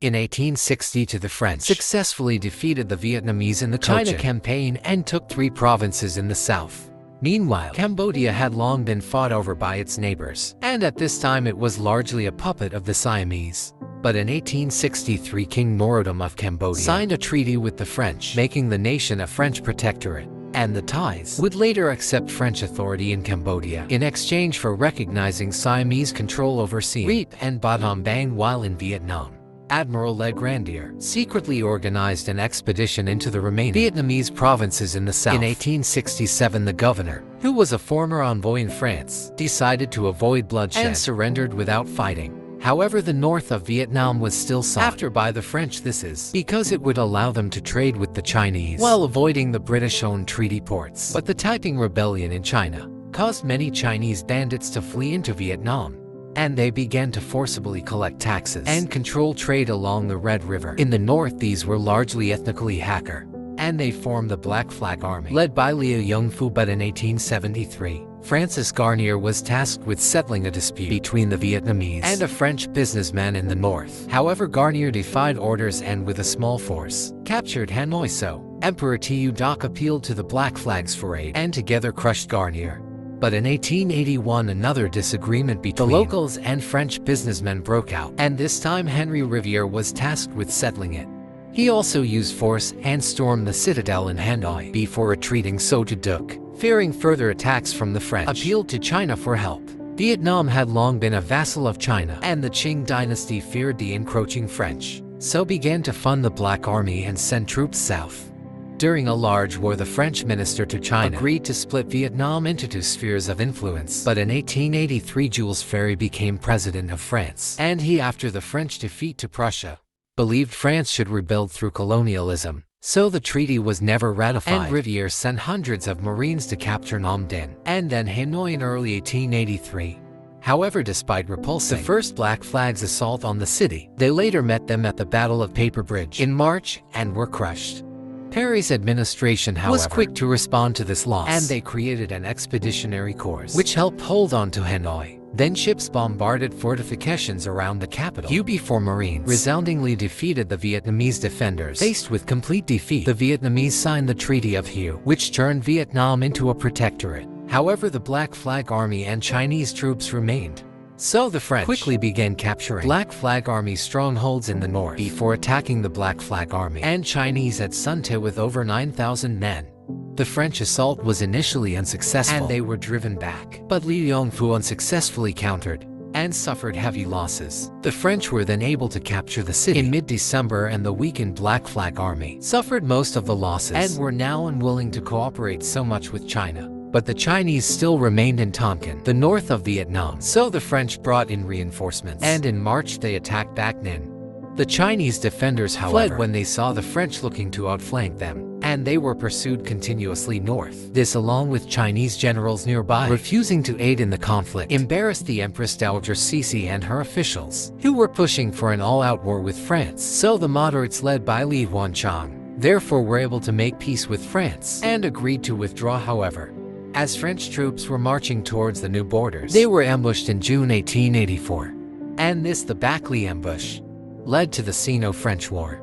In 1860 the French successfully defeated the Vietnamese in the Tonkin Campaign and took 3 provinces in the south. Meanwhile, Cambodia had long been fought over by its neighbors, and at this time it was largely a puppet of the Siamese. But in 1863 King Norodom of Cambodia signed a treaty with the French, making the nation a French protectorate, and the Thais would later accept French authority in Cambodia in exchange for recognizing Siamese control over Siem Reap and Battambang Bang while in Vietnam. Admiral Le Grandier secretly organized an expedition into the remaining Vietnamese provinces in the south. In 1867 the governor, who was a former envoy in France, decided to avoid bloodshed and surrendered without fighting. However, the north of Vietnam was still sought after by the French. This is because it would allow them to trade with the Chinese while avoiding the British-owned treaty ports. But the Taiping Rebellion in China caused many Chinese bandits to flee into Vietnam, and they began to forcibly collect taxes and control trade along the Red River. In the north, these were largely ethnically Hakka, and they formed the Black Flag Army, led by Liu Yongfu. But in 1873, Francis Garnier was tasked with settling a dispute between the Vietnamese and a French businessman in the north. However, Garnier defied orders and with a small force captured Hanoi. So Emperor Thieu Duc appealed to the Black Flags for aid and together crushed Garnier. But in 1881 another disagreement between the locals and French businessmen broke out, and this time Henry Riviere was tasked with settling it. He also used force and stormed the citadel in Hanoi before retreating. So Duc, fearing further attacks from the French, appealed to China for help. Vietnam had long been a vassal of China, and the Qing dynasty feared the encroaching French, so began to fund the Black Army and send troops south. During a large war, the French minister to China agreed to split Vietnam into 2 spheres of influence. But in 1883 Jules Ferry became president of France, and he, after the French defeat to Prussia, believed France should rebuild through colonialism. So the treaty was never ratified, and Riviere sent hundreds of Marines to capture Nam Dinh and then Hanoi in early 1883. However, despite repulsing the first Black Flags assault on the city, they later met them at the Battle of Paper Bridge in March and were crushed. Perry's administration, however, was quick to respond to this loss, and they created an expeditionary corps which helped hold on to Hanoi. Then ships bombarded fortifications around the capital. Hue before Marines resoundingly defeated the Vietnamese defenders. Faced with complete defeat, the Vietnamese signed the Treaty of Hue, which turned Vietnam into a protectorate. However, the Black Flag Army and Chinese troops remained. So the French quickly began capturing Black Flag Army strongholds in the north before attacking the Black Flag Army and Chinese at Sun Te with over 9,000 men. The French assault was initially unsuccessful, and they were driven back. But Liu Yongfu unsuccessfully countered and suffered heavy losses. The French were then able to capture the city in mid-December, and the weakened Black Flag Army suffered most of the losses and were now unwilling to cooperate so much with China. But the Chinese still remained in Tonkin, the north of Vietnam, so the French brought in reinforcements, and in March they attacked Bac Ninh. The Chinese defenders, however, fled when they saw the French looking to outflank them, and they were pursued continuously north. This, along with Chinese generals nearby refusing to aid in the conflict, embarrassed the Empress Dowager Cixi and her officials, who were pushing for an all-out war with France. So the moderates, led by Li Huanchang, therefore were able to make peace with France and agreed to withdraw. However, as French troops were marching towards the new borders, they were ambushed in June 1884. And this, the Bac Li ambush, led to the Sino-French War.